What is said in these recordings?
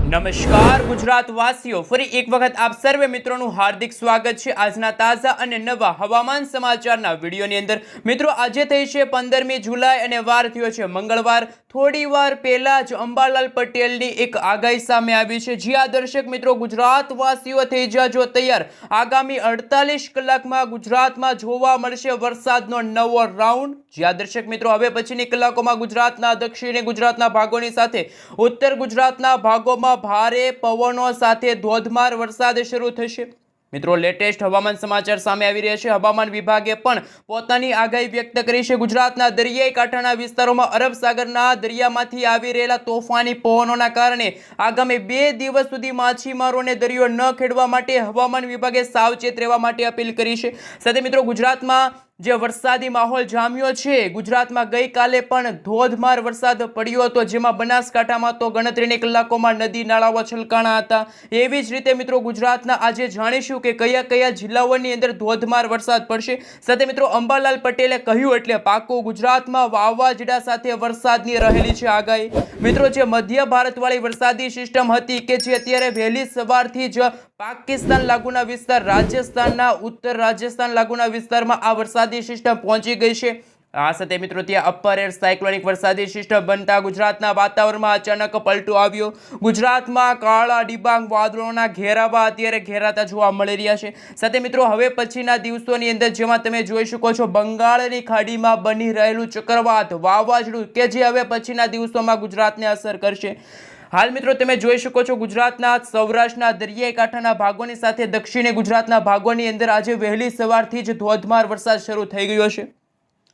નમસ્કાર ગુજરાત વાસીઓ, ફરી એક વખત આપ સર્વે મિત્રોનું હાર્દિક સ્વાગત છે આજના તાજા અને નવા હવામાન સમાચારના વિડીયોની અંદર। મિત્રો, આજે થઈ છે 15મી જુલાઈ અને વાર થયો છે મંગળવાર। થોડી વાર પહેલા જ અંબાલાલ પટેલની એક આગાહી સામે આવી છે। જ્યાં દર્શક મિત્રો, ગુજરાત વાસીઓ થઈ જાજો તૈયાર, આગામી 48 કલાકમાં ગુજરાતમાં જોવા મળશે વરસાદનો નવો રાઉન્ડ। જ્યાં દર્શક મિત્રો, હવે પછીની કલાકોમાં ગુજરાતના દક્ષિણી ગુજરાતના ભાગોની સાથે ઉત્તર ગુજરાતના ભાગોમાં ભારે પવનો સાથે ધોધમાર વરસાદ શરૂ થશે। મિત્રો, લેટેસ્ટ હવામાન સમાચાર સામે આવી રહ્યા છે। હવામાન વિભાગે પણ પોતાની આગાહી વ્યક્ત કરી છે। ગુજરાતના દરિયાઈ કાંઠાના વિસ્તારોમાં અરબ સાગરના દરિયામાંથી આવી રહેલા તોફાની પવનોના કારણે આગામી 2 દિવસ સુધી માછીમારોને દરિયો ન ખેડવા માટે હવામાન વિભાગે સાવચેત રહેવા માટે અપીલ કરી છે। સાથે મિત્રો, ગુજરાતમાં જે વરસાદી માહોલ જામ્યો છે, ગુજરાતમાં ગઈકાલે પણ ધોધમાર વરસાદ પડ્યો હતો, જેમાં બનાસકાંઠામાં તો ગણતરીની કલાકોમાં નદી નાળાઓ છલકાણા હતા। એવી જ રીતે મિત્રો, ગુજરાતના આજે જાણીશું કે કયા કયા જિલ્લાઓની અંદર ધોધમાર વરસાદ પડશે। સાથે મિત્રો, અંબાલાલ પટેલે કહ્યું એટલે પાકું, ગુજરાતમાં વાવાઝોડા સાથે વરસાદની રહેલી છે આગાહી। મિત્રો, જે મધ્ય ભારતવાળી વરસાદી સિસ્ટમ હતી કે જે અત્યારે વહેલી સવારથી જ પાકિસ્તાન લાગુના વિસ્તાર, રાજસ્થાનના ઉત્તર રાજસ્થાન લાગુના વિસ્તારમાં આ વરસાદી સિસ્ટમ પહોંચી ગઈ છે। આ સાથે મિત્રો, ત્યાં અપર એર સાયક્લોનિક વરસાદી સિસ્ટમ બનતા ગુજરાતના વાતાવરણમાં અચાનક પલટો આવ્યો। ગુજરાતમાં કાળા ડિબાંગ વાદળોના ઘેરાવા અત્યારે ઘેરાતા જોવા મળી રહ્યા છે। સાથે મિત્રો, હવે પછીના દિવસોની અંદર જેમાં તમે જોઈ શકો છો, બંગાળની ખાડીમાં બની રહેલું ચક્રવાત વાવાઝોડું કે જે હવે પછીના દિવસોમાં ગુજરાતને અસર કરશે। હાલ મિત્રો, તમે જોઈ શકો છો, ગુજરાતના સૌરાષ્ટ્રના દરિયાઈ કાંઠાના ભાગોની સાથે દક્ષિણી ગુજરાતના ભાગોની અંદર આજે વહેલી સવારથી જ ધોધમાર વરસાદ શરૂ થઈ ગયો છે।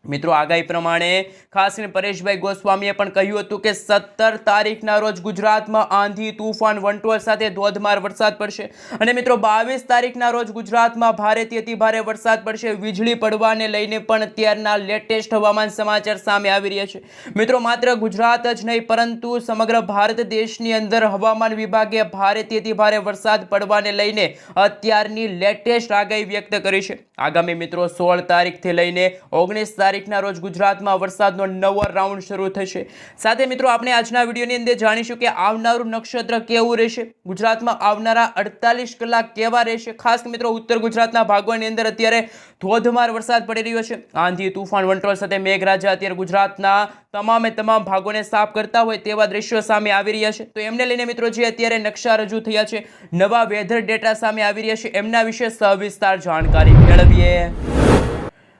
મિત્રો, આગાહી પ્રમાણે ખાસ કરીને પરેશભાઈ ગોસ્વામીએ પણ કહ્યું હતું કે 17 તારીખના રોજ ગુજરાતમાં આંધી, તુફાન, વંટોળ સાથે ધોધમાર વરસાદ પડશે અને મિત્રો 22 તારીખના રોજ ગુજરાતમાં ભારેથી અતિ ભારે વરસાદ પડશે। વીજળી પડવાને લઈને પણ અત્યારના લેટેસ્ટ હવામાન સમાચાર સામે આવી રહ્યા છે। મિત્રો, માત્ર ગુજરાત જ નહીં પરંતુ સમગ્ર ભારત દેશની અંદર હવામાન વિભાગે ભારેથી અતિ ભારે વરસાદ પડવાને લઈને અત્યારની લેટેસ્ટ આગાહી વ્યક્ત કરી છે। આગામી મિત્રો 16 તારીખથી લઈને 19 તારીખના રોજ ગુજરાતમાં વરસાદનો નવો રાઉન્ડ શરૂ થશે। સાથે મિત્રો, આપણે આજના વિડીયોની અંદર જાણીશું કે આવનારું નક્ષત્ર કેવું રહેશે, ગુજરાતમાં આવનારા 48 કલાક કેવા રહેશે। ખાસ મિત્રો, ઉત્તર ગુજરાતના ભાગોની અંદર અત્યારે ધોધમાર વરસાદ પડી રહ્યો છે। આંધી, તુફાન, વંટોળ સાથે મેઘરાજા અત્યારે ગુજરાતના તમામ ભાગોને સાફ કરતા હોય તેવા દ્રશ્યો સામે આવી રહ્યા છે। તો એમને લઈને મિત્રો, જે અત્યારે નકશા રજૂ થયા છે, નવા વેધર ડેટા સામે આવી રહ્યા છે, એમના વિશે સવિસ્તાર જાણકારી મેળવીએ।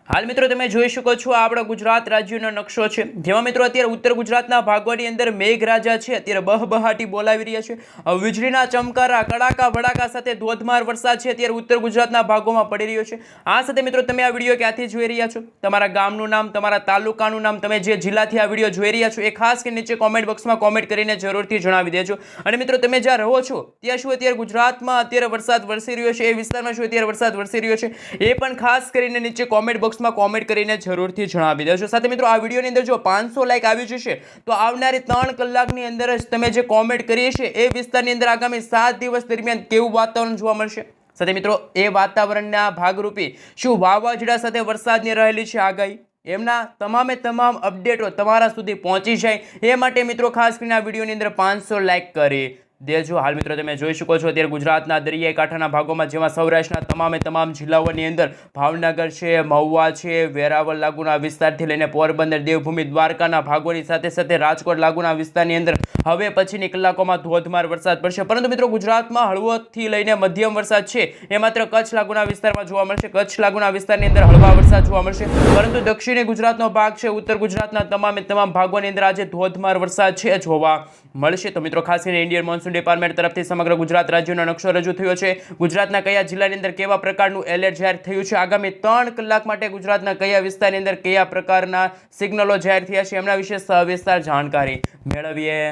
હાલ મિત્રો, તમે જોઈ શકો છો, આપણા ગુજરાત રાજ્યનો નકશો છે, જેમાં મિત્રો અત્યારે ઉત્તર ગુજરાતના ભાગોની અંદર મેઘરાજા છે અત્યારે બહબહાટી બોલાવી રહ્યા છે। વીજળીના ચમકારા, કડાકા ભડાકા સાથે ધોધમાર વરસાદ છે અત્યારે ઉત્તર ગુજરાતના ભાગોમાં પડી રહ્યો છે। આ સાથે મિત્રો, તમે આ વિડીયો ક્યાંથી જોઈ રહ્યા છો, તમારા ગામનું નામ, તમારા તાલુકાનું નામ, તમે જે જિલ્લાથી આ વિડીયો જોઈ રહ્યા છો એ ખાસ કરીને નીચે કોમેન્ટ બોક્સમાં કોમેન્ટ કરીને જરૂરથી જણાવી દેજો। અને મિત્રો, તમે જ્યાં રહો છો ત્યાં શું અત્યારે ગુજરાતમાં અત્યારે વરસાદ વરસી રહ્યો છે, એ વિસ્તારમાં શું અત્યારે વરસાદ વરસી રહ્યો છે, એ પણ ખાસ કરીને નીચે કોમેન્ટ બોક્સ કોમેન્ટ કરીને જરૂરથી જણાવી દેજો। સાથે મિત્રો, આ વિડીયોની અંદર જો 500 લાઈક આવી જશે તો આવનારી 3 કલાકની અંદર જ તમે જે કોમેન્ટ કરી છે એ વિસ્તારની અંદર આગામી 7 દિવસ દરમિયાન કેવું વાતાવરણ જોવા મળશે। સાથે મિત્રો, એ વાતાવરણના ભાગરૂપે શું વાવાઝોડા સાથે વરસાદની રહેલી છે આગાહી, એમના તમામ અપડેટો તમારા સુધી પહોંચી જાય એ માટે મિત્રો ખાસ કરીને આ વિડીયોની અંદર 500 લાઈક કરી દેજો। હાલ મિત્રો, તમે જોઈ શકો છો, અત્યારે ગુજરાતના દરિયાઈ કાંઠાના ભાગોમાં જેમાં સૌરાષ્ટ્રના તમામ જિલ્લાઓની અંદર ભાવનગર છે, મહુવા છે, વેરાવળ લાગુના વિસ્તારથી લઈને પોરબંદર, દેવભૂમિ, દ્વારકાના ભાગોની સાથે સાથે રાજકોટ લાગુના વિસ્તારની અંદર હવે પછીની કલાકોમાં ધોધમાર વરસાદ પડશે। પરંતુ મિત્રો, ગુજરાતમાં હળવોથી લઈને મધ્યમ વરસાદ છે એ માત્ર કચ્છ લાગુના વિસ્તારમાં જોવા મળશે। કચ્છ લાગુના વિસ્તારની અંદર હળવા વરસાદ જોવા મળશે, પરંતુ દક્ષિણી ગુજરાતનો ભાગ છે, ઉત્તર ગુજરાતના તમામ ભાગોની અંદર આજે ધોધમાર વરસાદ છે જોવા મળશે। તો મિત્રો, ખાસ કરીને ઇન્ડિયન મોન્સૂન ડિપાર્ટમેન્ટ તરફથી સમગ્ર ગુજરાત રાજ્યનો નકશો રજૂ થયો છે। ગુજરાતના કયા જિલ્લાની અંદર કેવા પ્રકારનું એલર્ટ જાહેર થયું છે, આગામી 3 કલાક માટે ગુજરાતના કયા વિસ્તારની અંદર કયા પ્રકારના સિગ્નલો જાહેર થયા છે, એમના વિશે સવિસ્તાર જાણકારી મેળવીએ।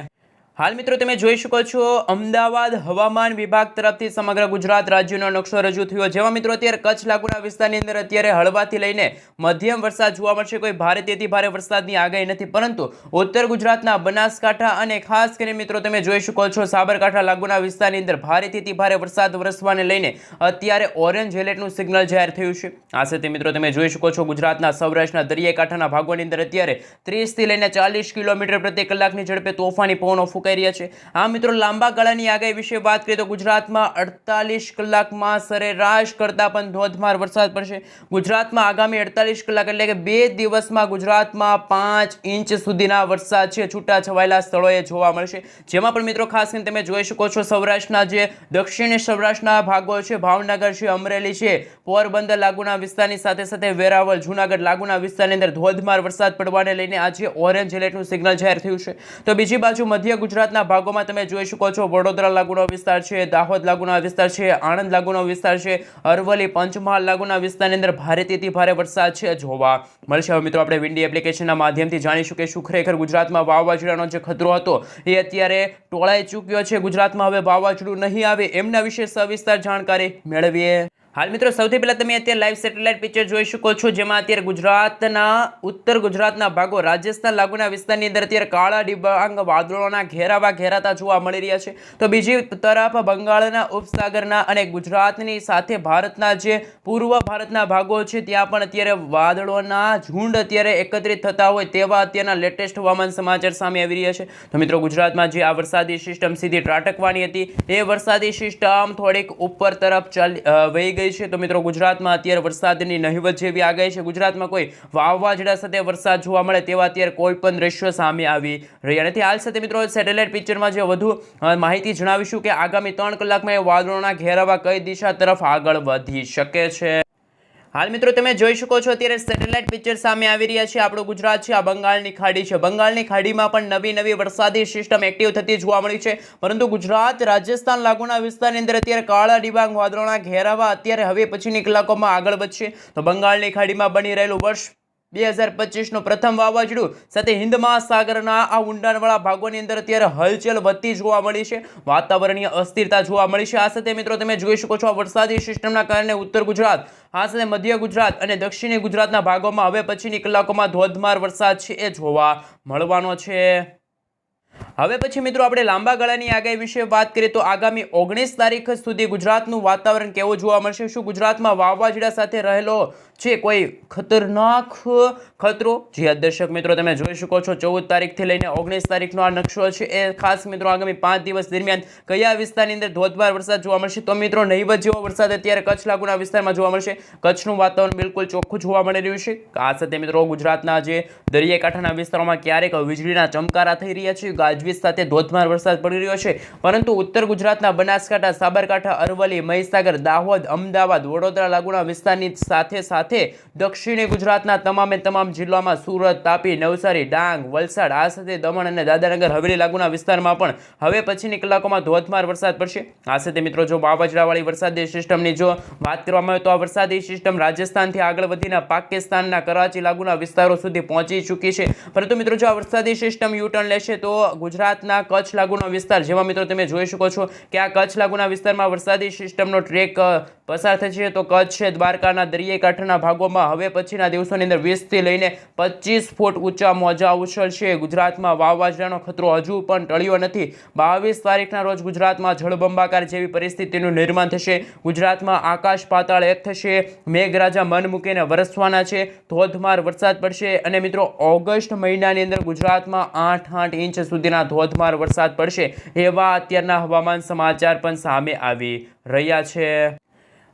હાલ મિત્રો, તમે જોઈ શકો છો, અમદાવાદ હવામાન વિભાગ તરફથી સમગ્ર ગુજરાત રાજ્યનો નકશો રજૂ થયો, જેમાં મિત્રો અત્યારે કચ્છ લાગુના વિસ્તારની અંદર અત્યારે હળવાથી લઈને મધ્યમ વરસાદ જોવા મળશે। કોઈ ભારેથી અતિ ભારે વરસાદની આગાહી નથી, પરંતુ ઉત્તર ગુજરાતના બનાસકાંઠા અને ખાસ કરીને મિત્રો તમે જોઈ શકો છો, સાબરકાંઠા લાગુના વિસ્તારની અંદર ભારેથી અતિ ભારે વરસાદ વરસવાને લઈને અત્યારે ઓરેન્જ એલર્ટનું સિગ્નલ જાહેર થયું છે। આ સાથે મિત્રો તમે જોઈ શકો છો, ગુજરાતના સૌરાષ્ટ્રના દરિયાઈ કાંઠાના ભાગોની અંદર અત્યારે 30 થી લઈને 40 કિલોમીટર પ્રતિ કલાકની ઝડપે તોફાની પવનો ફૂંકાઈ બતાવી રહ્યા છે। આ મિત્રો લાંબા ગાળાની આગાહી વિશે વાત કરીએ તો ગુજરાતમાં 48 કલાકમાં સરેરાશ કરતાં પણ ધોધમાર વરસાદ પડશે। ગુજરાતમાં આગામી 48 કલાક એટલે કે 2 દિવસમાં ગુજરાતમાં 5 ઇંચ સુધીના વરસાદ છે છૂટાછવાયેલા સ્થળોએ જોવા મળશે। જેમાં પણ મિત્રો ખાસ કરીને તમે જોઈ શકો છો સૌરાષ્ટ્રના જે દક્ષિણ સૌરાષ્ટ્રના ભાગો છે, ભાવનગર છે, અમરેલી છે, પોરબંદર લાગુના વિસ્તારની સાથે સાથે વેરાવળ, જૂનાગઢ લાગુના વિસ્તારની અંદર ધોધમાર વરસાદ પડવાને લઈને આજે ઓરેન્જ એલર્ટનું સિગ્નલ જાહેર થયું છે। તો બીજી બાજુ મધ્ય ગુજરાતના ભાગોમાં તમે જોઈ શકો છો વડોદરા લાગુનો વિસ્તાર છે, દાહોદ લાગુના વિસ્તાર છે, આણંદ લાગુનો વિસ્તાર છે, અરવલ્લી, પંચમહાલ લાગુના વિસ્તારની અંદર ભારેથી ભારે વરસાદ છે જોવા મળશે। હવે મિત્રો આપણે વિન્ડી એપ્લિકેશનના માધ્યમથી જાણીશું કે શું ખરેખર ગુજરાતમાં વાવાઝોડાનો જે ખતરો હતો એ અત્યારે ટોળાઈ ચૂક્યો છે। ગુજરાતમાં હવે વાવાઝોડું નહીં આવે એમના વિશે સવિસ્તાર જાણકારી મેળવીએ। હાલ મિત્રો સૌથી પહેલા તમે અત્યારે લાઈવ સેટેલાઇટ પિક્ચર જોઈ શકો છો, જેમાં અત્યારે ગુજરાતના ઉત્તર ગુજરાતના ભાગો, રાજસ્થાન લાગુના વિસ્તારની અંદર અત્યારે કાળા ડિબાંગ વાદળોના ઘેરાતા જોવા મળી રહ્યા છે। તો બીજી તરફ બંગાળના ઉપસાગરના અને ગુજરાતની સાથે ભારતના જે પૂર્વ ભારતના ભાગો છે ત્યાં પણ અત્યારે વાદળોના ઝુંડ અત્યારે એકત્રિત થતા હોય તેવા અત્યારના લેટેસ્ટ હવામાન સમાચાર સામે આવી રહ્યા છે। તો મિત્રો ગુજરાતમાં જે આ વરસાદી સિસ્ટમ સીધી ત્રાટકવાની હતી એ વરસાદી સિસ્ટમ થોડીક ઉપર તરફ વહી ગઈ છે। તો મિત્રો ગુજરાતમાં અત્યારે વરસાદની નહિવત જેવી આગાહી છે। ગુજરાતમાં કોઈ વાવાઝોડા સાથે વરસાદ જોવા મળે તેવા અત્યારે કોઈ પણ દ્રશ્યો સામે આવી રહ્યા નથી। હાલ સાથે મિત્રો સેટેલાઇટ પિક્ચરમાં જે વધુ માહિતી જણાવીશું કે આગામી 3 કલાકમાં વાદળોના ઘેરાવા કઈ દિશા તરફ આગળ વધી શકે છે। હાલ મિત્રો તમે જોઈ શકો છો અત્યારે સેટેલાઇટ પિક્ચર સામે આવી રહ્યા છે। આપણું ગુજરાત છે, આ બંગાળની ખાડી છે, બંગાળની ખાડીમાં પણ નવી વરસાદી સિસ્ટમ એક્ટિવ થતી જોવા મળી છે। પરંતુ ગુજરાત, રાજસ્થાન લાગુના વિસ્તારની અંદર અત્યારે કાળા ડિબાંગ વાદળોના ઘેરાવા અત્યારે હવે પછીની કલાકોમાં આગળ વધશે। તો બંગાળની ખાડીમાં બની રહેલું વર્ષ 2025નું પ્રથમ વાવાઝોડું સાથે હિન્દ મહાસાગરના આ ઊંડાણવાળા ભાગોની અંદર અત્યારે હલચલ વધતી જોવા મળી છે, વાતાવરણીય અસ્થિરતા જોવા મળી છે। આ સાથે મિત્રો તમે જોઈ શકો છો આ વરસાદી સિસ્ટમના કારણે ઉત્તર ગુજરાત, આ સાથે મધ્ય ગુજરાત અને દક્ષિણી ગુજરાતના ભાગોમાં હવે પછીની કલાકોમાં ધોધમાર વરસાદ છે એ જોવા મળવાનો છે। હવે પછી મિત્રો આપણે લાંબા ગાળાની આગાહી વિશે વાત કરીએ તો આગામી 19 તારીખ સુધી ગુજરાતનું વાતાવરણ કેવું જોવા મળશે? શું ગુજરાતમાં વાવાઝોડા સાથે રહેલો છે કોઈ ખતરનાક ખતરો? જે દર્શક મિત્રો તમે જોઈ શકો છો 14 તારીખથી લઈને 19 તારીખનો આ નકશો છે એ ખાસ મિત્રો આગામી 5 દિવસ દરમિયાન કયા વિસ્તારની અંદર ધોધમાર વરસાદ જોવા મળશે? તો મિત્રો નહીવત જેવો વરસાદ અત્યારે કચ્છ લાગુના વિસ્તારમાં જોવા મળશે। કચ્છનું વાતાવરણ બિલકુલ ચોખ્ખું જોવા મળી રહ્યું છે। આ સાથે મિત્રો ગુજરાતના જે દરિયાકાંઠાના વિસ્તારોમાં ક્યારેક વીજળીના ચમકારા થઈ રહ્યા છે, ગાજવીજ સાથે ધોધમાર વરસાદ પડી રહ્યો છે। પરંતુ ઉત્તર ગુજરાતના બનાસકાંઠા, સાબરકાંઠા, અરવલ્લી, મહીસાગર, દાહોદ, અમદાવાદ, વડોદરા લાગુના વિસ્તારની સાથે દક્ષિણી ગુજરાતના તમામ જિલ્લામાં સુરત, તાપી, નવસારી, ડાંગ, વલસાડ, આ સાથે દમણ અને દાદરાનગર હવેલી લાગુના વિસ્તારમાં પણ હવે પછીની કલાકોમાં ધોધમાર વરસાદ પડશે। આ સાથે મિત્રો જો વાવાઝોડાવાળી વરસાદી સિસ્ટમની જો વાત કરવામાં આવે તો આ વરસાદી સિસ્ટમ રાજસ્થાનથી આગળ વધીને પાકિસ્તાનના કરાચી લાગુના વિસ્તારો સુધી પહોંચી ચૂકી છે। પરંતુ મિત્રો જો આ વરસાદી સિસ્ટમ યુટર્ન લેશે તો ગુજરાતના કચ્છ લાગુનો વિસ્તાર, જેમાં મિત્રો તમે જોઈ શકો છો કે આ કચ્છ લાગુના વિસ્તારમાં વરસાદી સિસ્ટમનો ટ્રેક પસાર થશે। તો કચ્છ છે, દ્વારકાના દરિયાઈ કાંઠાના ભાગોમાં હવે પછીના દિવસોની અંદર 20 થી લઈને 25 ફૂટ ઊંચા મોજા ઉછળશે। ગુજરાતમાં વાવાઝોડાનો ખતરો હજુ પણ ટળ્યો નથી। 22 તારીખના રોજ ગુજરાતમાં જળબંબાકાર જેવી પરિસ્થિતિનું નિર્માણ થશે। ગુજરાતમાં આકાશ પાતાળ એક થશે, મેઘરાજા મન મૂકીને વરસવાના છે, ધોધમાર વરસાદ પડશે અને મિત્રો ઓગસ્ટ મહિનાની અંદર ગુજરાતમાં 8 ઇંચ સુધીના ધોધમાર વરસાદ પડશે એવા અત્યારના હવામાન સમાચાર પણ સામે આવી રહ્યા છે।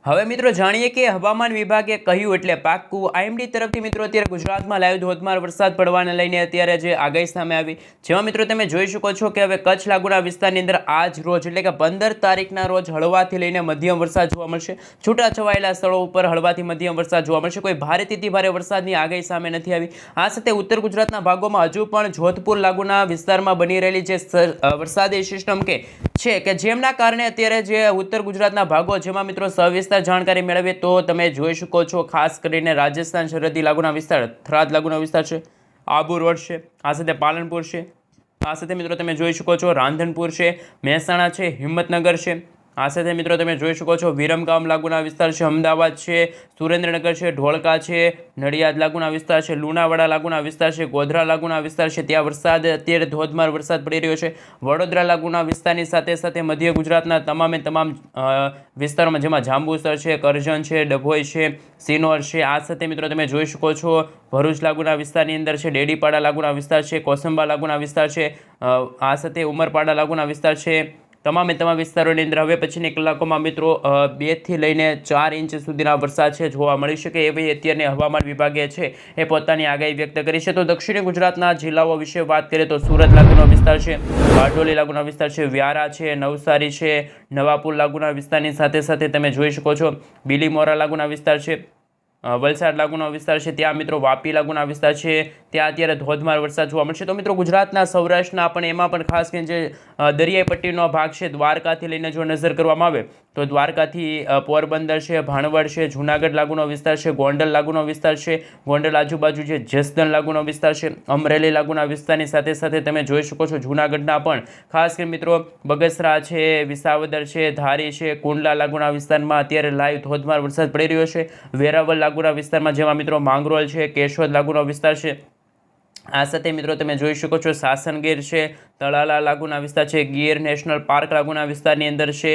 હવે મિત્રો જાણીએ કે હવામાન વિભાગે કહ્યું એટલે પાક્કું। આઈએમડી તરફથી મિત્રો અત્યારે ગુજરાતમાં લાઈવ ધોધમાર વરસાદ પડવાને લઈને અત્યારે જે આગાહી સામે આવી, જેમાં મિત્રો તમે જોઈ શકો છો કે હવે કચ્છ લાગુના વિસ્તારની અંદર આજ રોજ એટલે કે 15 તારીખના રોજ હળવાથી લઈને મધ્યમ વરસાદ જોવા મળશે। છૂટાછવાયેલા સ્થળો ઉપર હળવાથી મધ્યમ વરસાદ જોવા મળશે। કોઈ ભારેથી ભારે વરસાદની આગાહી સામે નથી આવી। આ સાથે ઉત્તર ગુજરાતના ભાગોમાં હજુ પણ જોધપુર લાગુના વિસ્તારમાં બની રહેલી જે વરસાદી સિસ્ટમ છે કે જેમના કારણે અત્યારે જે ઉત્તર ગુજરાતના ભાગો, જેમાં મિત્રો સવિસ્તાર જાણકારી મેળવીએ તો તમે જોઈ શકો છો ખાસ કરીને રાજસ્થાન સરહદી લાગુના વિસ્તાર, થરાદ લાગુના વિસ્તાર છે, આબુ રોડ છે, આ સાથે પાલનપુર છે, આ સાથે મિત્રો તમે જોઈ શકો છો રાંધનપુર છે, મહેસાણા છે, હિંમતનગર છે, આ સાથે મિત્રો તમે જોઈ શકો છો વિરમગામ લાગુના વિસ્તાર છે, અમદાવાદ છે, સુરેન્દ્રનગર છે, ઢોળકા છે, નડિયાદ લાગુના વિસ્તાર છે, લુણાવાડા લાગુના વિસ્તાર છે, ગોધરા લાગુના વિસ્તાર છે, ત્યાં વરસાદ અત્યારે ધોધમાર વરસાદ પડી રહ્યો છે. વડોદરા લાગુના વિસ્તારની સાથે સાથે મધ્ય ગુજરાતના તમામે તમામ વિસ્તારોમાં જેમાં જાંબુસર છે, કરજણ છે, ડભોઈ છે, સિનોર છે. આ સાથે મિત્રો તમે જોઈ શકો છો ભરૂચ લાગુના વિસ્તારની અંદર છે, ડેડીપાડા લાગુના વિસ્તાર છે, કોસંબા લાગુના વિસ્તાર છે, આ સાથે ઉમરપાડા લાગુના વિસ્તાર છે. તમામે તમામ વિસ્તારોની અંદર હવે પછીની કલાકોમાં મિત્રો 2 થી લઈને 4 ઇંચ સુધીના વરસાદ છે જોવા મળી શકે એવી અત્યારની હવામાન વિભાગે છે એ પોતાની આગાહી વ્યક્ત કરી છે. તો દક્ષિણી ગુજરાતના જિલ્લાઓ વિશે વાત કરીએ તો સુરત લાગુનો વિસ્તાર છે, બારડોલી લાગુના વિસ્તાર છે, વ્યારા છે, નવસારી છે, નવાપુર લાગુના વિસ્તારની સાથે સાથે તમે જોઈ શકો છો બીલીમોરા લાગુના વિસ્તાર છે, વલસાડ લાગુનો વિસ્તાર છે, ત્યાં મિત્રો વાપી લાગુના વિસ્તાર છે, ત્યાં અત્યારે ધોધમાર વરસાદ જોવા મળશે. તો મિત્રો ગુજરાતના સૌરાષ્ટ્રના પણ એમાં પણ ખાસ કરીને જે દરિયાઈ પટ્ટીનો ભાગ છે દ્વારકાથી લઈને જો નજર કરવામાં આવે તો દ્વારકાથી પોરબંદર છે, ભાણવડ છે, જૂનાગઢ લાગુનો વિસ્તાર છે, ગોંડલ લાગુનો વિસ્તાર છે, ગોંડલ આજુબાજુ જે જસદણ લાગુનો વિસ્તાર છે, અમરેલી લાગુના વિસ્તારની સાથે સાથે તમે જોઈ શકો છો જૂનાગઢના પણ ખાસ કરીને મિત્રો બગસરા છે, વિસાવદર છે, ધારી છે, કુંડલા લાગુના વિસ્તારમાં અત્યારે લાઈવ ધોધમાર વરસાદ પડી રહ્યો છે. વેરાવળ લાગુના વિસ્તારમાં જેમાં મિત્રો માંગરોળ છે, કેશોદ લાગુનો વિસ્તાર છે. આ સાથે મિત્રો તમે જોઈ શકો છો સાસણગીર છે, તળાલા લાગુના વિસ્તાર છે, ગીર નેશનલ પાર્ક લાગુના વિસ્તારની અંદર છે,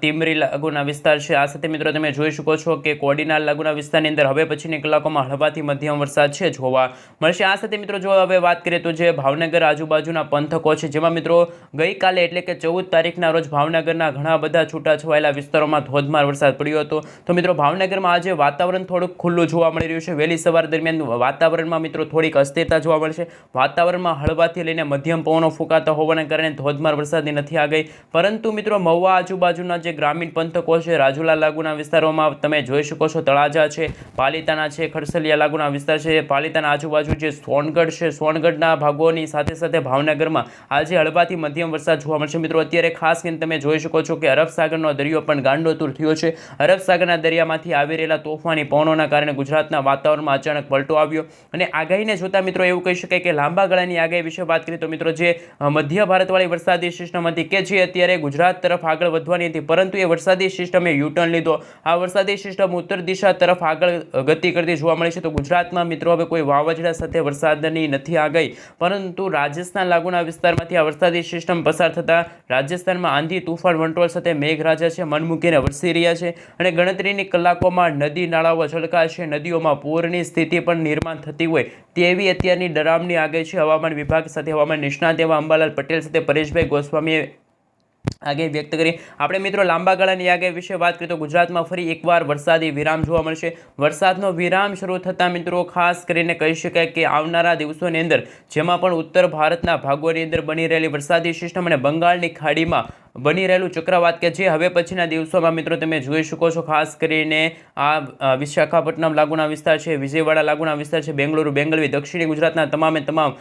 તિમરી લાગુના વિસ્તાર છે. આ સાથે મિત્રો તમે જોઈ શકો છો કે કોડીનાર લાગુના વિસ્તારની અંદર હવે પછીની કલાકોમાં હળવાથી મધ્યમ વરસાદ છે જોવા મળશે. આ સાથે મિત્રો જો હવે વાત કરીએ તો જે ભાવનગર આજુબાજુના પંથકો છે જેમાં મિત્રો ગઈકાલે એટલે કે 14 તારીખના રોજ ભાવનગરના ઘણા બધા છૂટાછવાયેલા વિસ્તારોમાં ધોધમાર વરસાદ પડ્યો હતો. તો મિત્રો ભાવનગરમાં આજે વાતાવરણ થોડુંક ખુલ્લું જોવા મળી રહ્યું છે. વહેલી સવાર દરમિયાન વાતાવરણમાં મિત્રો થોડીક અસ્થિરતા જોવા મળશે. વાતાવરણમાં હળવાથી લઈને મધ્યમ પવનો ફૂંકાતા હોવાને કારણે ધોધમાર વરસાદની નથી આ ગઈ, પરંતુ મિત્રો મહુવા આજુબાજુના જે ગ્રામીણ પંથકો છે, રાજુલા લાગુના વિસ્તારોમાં તમે જોઈ શકો છો તળાજા છે, પાલિતાણા છે, ખરસલિયા લાગુના વિસ્તાર છે, પાલિતાણા આજુબાજુ જે સોનગઢ છે, સોનગઢના ભાગોની સાથે સાથે ભાવનગરમાં આજે હળવાથી મધ્યમ વરસાદ જોવા મળશે. મિત્રો અત્યારે ખાસ કરીને તમે જોઈ શકો છો કે અરબ સાગરનો દરિયો પણ ગાંડોતુર થયો છે. અરબ સાગરના દરિયામાંથી આવી રહેલા તોફાની પવનોના કારણે ગુજરાતના વાતાવરણમાં અચાનક પલટો આવ્યો અને આગાહીને જોતા મિત્રો એવું કહી શકાય કે લાંબા ગાળાની આગાહી વિશે વાત કરીએ તો મિત્રો જે મધ્ય ભારતવાળી વરસાદી સિસ્ટમ હતી કે જે અત્યારે ગુજરાત તરફ આગળ વધવાની હતી, પરંતુ એ વરસાદી સિસ્ટમે યુટર્ન લીધો. આ વરસાદી સિસ્ટમ ઉત્તર દિશા તરફ આગળ ગતિ કરતી જોવા મળી છે. તો ગુજરાતમાં મિત્રો હવે કોઈ વાવાઝોડા સાથે વરસાદની નથી આગાહી, પરંતુ રાજસ્થાન લાગુના વિસ્તારમાંથી આ વરસાદી સિસ્ટમ પસાર થતાં રાજસ્થાનમાં આંધી તુફાન વંટોળ સાથે મેઘરાજા છે મન મૂકીને વરસી રહ્યા છે અને ગણતરીની કલાકોમાં નદી નાળાઓ છલકાશે, નદીઓમાં પૂરની સ્થિતિ પણ નિર્માણ થતી હોય તેવી અત્યારની ડરામણી આગાહી છે હવામાન વિભાગ સાથે હવામાન નિષ્ણાત એવા અંબાલાલ પટેલ સાથે પરેશભાઈ ગોસ્વામીએ આગાહી વ્યક્ત કરી. આપણે મિત્રો લાંબા ગાળાની આગાહી વિશે વાત કરીએ તો ગુજરાતમાં ફરી એકવાર વરસાદી વિરામ જોવા મળશે. વરસાદનો વિરામ શરૂ થતાં મિત્રો ખાસ કરીને કહી શકાય કે આવનારા દિવસોની અંદર જેમાં પણ ઉત્તર ભારતના ભાગોની અંદર બની રહેલી વરસાદી સિસ્ટમ અને બંગાળની ખાડીમાં બની રહેલું ચક્રવાત કે જે હવે પછીના દિવસોમાં મિત્રો તમે જોઈ શકો છો ખાસ કરીને આ વિશાખાપટ્ટનમ લાગુના વિસ્તાર છે, વિજયવાડા લાગુના વિસ્તાર છે, બેંગલુરુ, બેંગલવી, દક્ષિણી ગુજરાતના તમામે તમામ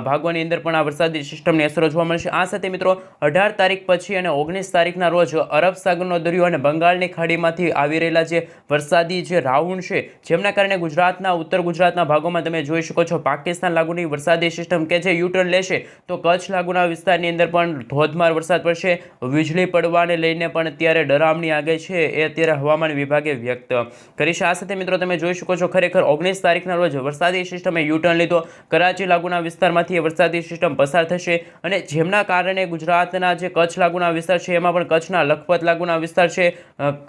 ભાગોની અંદર પણ આ વરસાદી સિસ્ટમની અસરો જોવા મળશે. આ સાથે મિત્રો 18 તારીખ પછી અને 19 તારીખના રોજ અરબ સાગરનો દરિયો અને બંગાળની ખાડીમાંથી આવી રહેલા જે વરસાદી જે રાઉન્ડ છે જેમના કારણે ગુજરાતના ઉત્તર ગુજરાતના ભાગોમાં તમે જોઈ શકો છો પાકિસ્તાન લાગુની વરસાદી સિસ્ટમ કે જે યુટર્ન લેશે તો કચ્છ લાગુના વિસ્તારની અંદર પણ ધોધમાર વરસાદ પડશે. વીજળી પડવાને લઈને પણ અત્યારે ડરામણી આગાહી છે એ અત્યારે હવામાન વિભાગે વ્યક્ત કરી છે. આ સાથે મિત્રો તમે જોઈ શકો છો ખરેખર 19 તારીખના રોજ વરસાદી સિસ્ટમે યુટર્ન લીધો. કરાચી લાગુના વિસ્તારમાંથી વરસાદી સિસ્ટમ પસાર થશે અને જેમના કારણે ગુજરાતના જે કચ્છ લાગુના વિસ્તાર છે એમાં પણ કચ્છના લખપત લાગુના વિસ્તાર છે,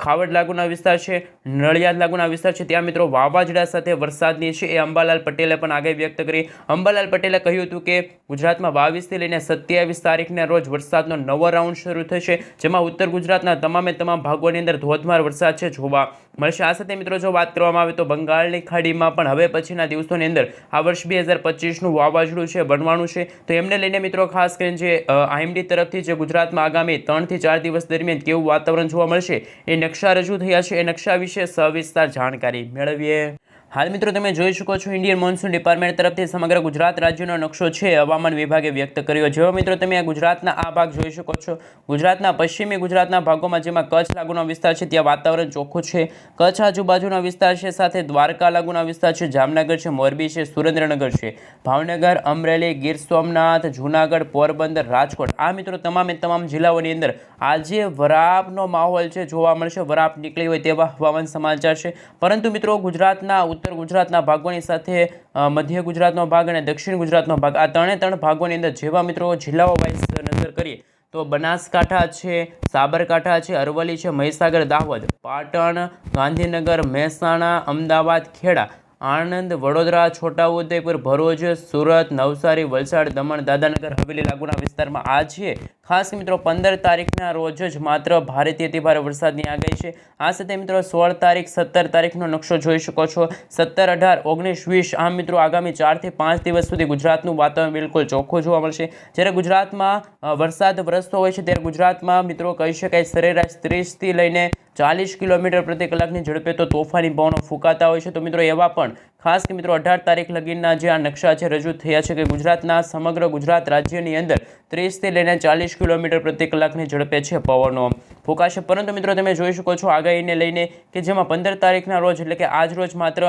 ખાવડ લાગુના વિસ્તાર છે, નડિયાદ લાગુના વિસ્તાર છે, ત્યાં મિત્રો વાવાઝોડા સાથે વરસાદની છે એ અંબાલાલ પટેલે પણ આગાહી વ્યક્ત કરી. અંબાલાલ પટેલે કહ્યું હતું કે ગુજરાતમાં 22 થી લઈને 27 તારીખના રોજ વરસાદનો નવો રાઉન્ડ શરૂ થશે જેમાં ઉત્તર ગુજરાતના તમામે તમામ ભાગોની અંદર ધોધમાર વરસાદ છે જોવા મળશે. આ સાથે મિત્રો જો વાત કરવામાં આવે તો બંગાળની ખાડીમાં પણ હવે પછીના દિવસોની અંદર આ વર્ષ 2025નું વાવાઝોડું છે બનવાનું છે. તો એમને લઈને મિત્રો ખાસ કરીને જે આઈએમડી તરફથી જે ગુજરાતમાં આગામી 3 થી 4 દિવસ દરમિયાન કેવું વાતાવરણ જોવા મળશે એ નકશા રજૂ થયા છે. એ નકશા વિશે સવિસ્તાર જાણકારી મેળવીએ. હાલ મિત્રો તમે જોઈ શકો છો ઇન્ડિયન મોન્સૂન ડિપાર્ટમેન્ટ તરફથી સમગ્ર ગુજરાત રાજ્યનો નકશો છે હવામાન વિભાગે વ્યક્ત કર્યો. જેવો મિત્રો તમે આ ગુજરાતના આ ભાગ જોઈ શકો છો. ગુજરાતના પશ્ચિમી ગુજરાતના ભાગોમાં જેમાં કચ્છ લાગુનો વિસ્તાર છે ત્યાં વાતાવરણ ચોખ્ખું છે. કચ્છ આજુબાજુના વિસ્તાર છે, સાથે દ્વારકા લાગુના વિસ્તાર છે, જામનગર છે, મોરબી છે, સુરેન્દ્રનગર છે, ભાવનગર, અમરેલી, ગીર સોમનાથ, જૂનાગઢ, પોરબંદર, રાજકોટ, આ મિત્રો તમામે તમામ જિલ્લાઓની અંદર આજે વરાપનો માહોલ છે જોવા મળશે. વરાપ નીકળી હોય તેવા હવામાન સમાચાર છે. પરંતુ મિત્રો ગુજરાતના ઉત્તર ગુજરાતના ભાગોની સાથે મધ્ય ગુજરાતનો ભાગ અને દક્ષિણ ગુજરાતનો ભાગ, આ ત્રણે ભાગોની અંદર જેવા મિત્રો જિલ્લાઓ વાઇઝ નજર કરીએ તો બનાસકાંઠા છે, સાબરકાંઠા છે, અરવલ્લી છે, મહીસાગર, દાહોદ, પાટણ, ગાંધીનગર, મહેસાણા, અમદાવાદ, ખેડા, આણંદ, વડોદરા, છોટાઉદેપુર, ભરૂચ, સુરત, નવસારી, વલસાડ, દમણ, દાદરાનગર હવેલી લાગુના વિસ્તારમાં આજે ખાસ મિત્રો 15 તારીખના રોજ જ માત્ર ભારેથી અતિ ભારે વરસાદની આગાહી છે. આ સાથે મિત્રો 16 તારીખ 17 તારીખનો નકશો જોઈ શકો છો. 17, 18, 19, 20 આમ મિત્રો આગામી 4 થી 5 દિવસ સુધી ગુજરાતનું વાતાવરણ બિલકુલ ચોખ્ખું જોવા મળશે. જ્યારે ગુજરાતમાં વરસાદ વરસતો હોય છે ત્યારે ગુજરાતમાં મિત્રો કહી શકાય સરેરાશ 30 થી લઈને 40 કિલોમીટર પ્રતિ કલાકની ઝડપે તો તોફાની પવનો ફૂંકાતા હોય છે. તો મિત્રો એવા પણ ખાસ કે મિત્રો 18 તારીખ લગીના જે આ નકશા છે રજૂ થયા છે કે ગુજરાતના સમગ્ર ગુજરાત રાજ્યની અંદર 30 થી લઈને 40 કિલોમીટર પ્રતિ કલાકની ઝડપે છે પવનો ફૂંકાશે. પરંતુ મિત્રો તમે જોઈ શકો છો આગાહીને લઈને કે જેમાં 15 તારીખના રોજ એટલે કે આજ રોજ માત્ર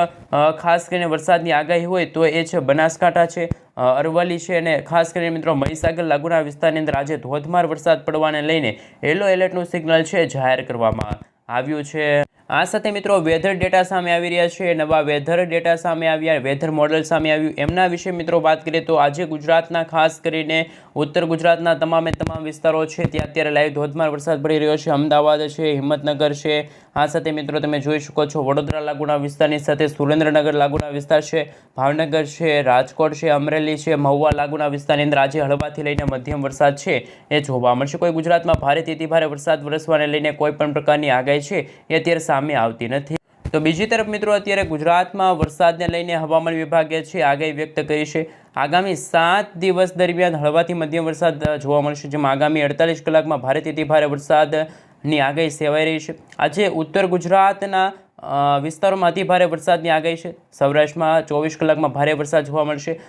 ખાસ કરીને વરસાદની આગાહી હોય તો એ છે બનાસકાંઠા છે, અરવલ્લી છે અને ખાસ કરીને મિત્રો મહીસાગર લાગુના વિસ્તારની અંદર આજે ધોધમાર વરસાદ પડવાને લઈને યલો એલર્ટનું સિગ્નલ છે જાહેર કરવામાં આવ્યું છે. આ સાથે મિત્રો વેધર ડેટા સામે આવી રહ્યા છે, નવા વેધર ડેટા સામે આવ્યા, વેધર મોડલ સામે આવ્યું. એમના વિશે મિત્રો વાત કરીએ તો આજે ગુજરાતના ખાસ કરીને ઉત્તર ગુજરાતના તમામે તમામ વિસ્તારો છે ત્યાં અત્યારે લાઈવ ધોધમાર વરસાદ પડી રહ્યો છે. અમદાવાદ છે, હિંમતનગર છે, આ સાથે મિત્રો તમે જોઈ શકો છો વડોદરા લાગુના વિસ્તારની સાથે સુરેન્દ્રનગર લાગુના વિસ્તાર છે, ભાવનગર છે, રાજકોટ છે, અમરેલી છે, મહુવા લાગુના વિસ્તારની અંદર આજે હળવાથી લઈને મધ્યમ વરસાદ છે એ જોવા મળશે. કોઈ ગુજરાતમાં ભારેથી અતિ ભારે વરસાદ વરસવાને લઈને કોઈ પણ પ્રકારની આગાહી છે એ અત્યારે સામે આવતી નથી. તો બીજી તરફ મિત્રો અત્યારે ગુજરાતમાં વરસાદને લઈને હવામાન વિભાગે છે આગાહી વ્યક્ત કરી છે. આગામી 7 દિવસ દરમિયાન હળવાથી મધ્યમ વરસાદ જોવા મળશે, જેમાં આગામી 48 કલાકમાં ભારેથી અતિ ભારે વરસાદની આગાહી સેવાઈ રહી છે. આજે ઉત્તર ગુજરાતના વિસ્તારોમાં અતિ ભારે વરસાદની આગાહી છે. સૌરાષ્ટ્રમાં 24 કલાકમાં ભારે વરસાદ જોવા મળશે.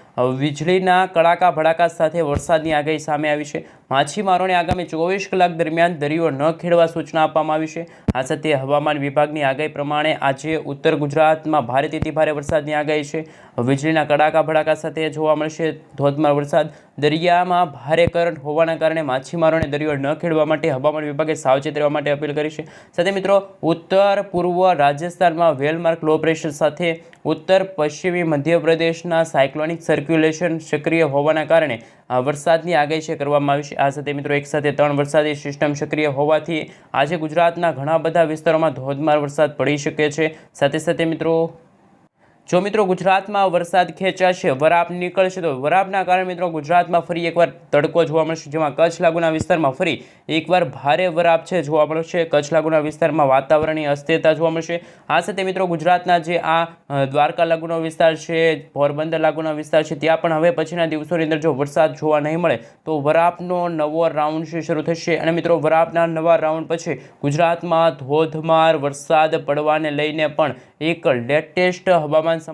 વીજળીના કડાકા ભડાકા સાથે વરસાદની આગાહી સામે આવી છે. માછીમારોને આગામી 24 કલાક દરમિયાન દરિયો ન ખેડવા સૂચના આપવામાં આવી છે. આ સાથે હવામાન વિભાગની આગાહી પ્રમાણે આજે ઉત્તર ગુજરાતમાં ભારેથી અતિ ભારે વરસાદની આગાહી છે. વીજળીના કડાકા ભડાકા સાથે જોવા મળશે ધોધમાર વરસાદ. દરિયામાં ભારે કરંટ હોવાના કારણે માછીમારોને દરિયો ન ખેડવા માટે હવામાન વિભાગે સાવચેત રહેવા માટે અપીલ કરી છે. સાથે મિત્રો ઉત્તર પૂર્વ રાજસ્થાનમાં વેલમાર્ક લો પ્રેશર સાથે ઉત્તર પશ્ચિમી મધ્યપ્રદેશના સાયક્લોનિક સર્ક્યુલેશન સક્રિય હોવાના કારણે વરસાદની આગાહી છે કરવામાં આવી છે. આ સાથે મિત્રો એક સાથે 3 વરસાદી સિસ્ટમ સક્રિય હોવાથી આજે ગુજરાતના ઘણા બધા વિસ્તારોમાં ધોધમાર વરસાદ પડી શકે છે. સાથે સાથે મિત્રો જો મિત્રો ગુજરાતમાં વરસાદ ખેંચાશે, વરાપ નીકળશે તો વરાપના કારણે મિત્રો ગુજરાતમાં ફરી એકવાર તડકો જોવા મળશે, જેમાં કચ્છ લાગુના વિસ્તારમાં ફરી એકવાર ભારે વરાપ છે જોવા મળશે. કચ્છ લાગુના વિસ્તારમાં વાતાવરણની અસ્થિરતા જોવા મળશે. આ સાથે મિત્રો ગુજરાતના જે આ દ્વારકા લાગુનો વિસ્તાર છે, પોરબંદર લાગુના વિસ્તાર છે ત્યાં પણ હવે પછીના દિવસોની અંદર જો વરસાદ જોવા નહીં મળે તો વરાપનો નવો રાઉન્ડ છે શરૂ થશે. અને મિત્રો વરાપના નવા રાઉન્ડ પછી ગુજરાતમાં ધોધમાર વરસાદ પડવાને લઈને પણ એક લેટેસ્ટ હવામાન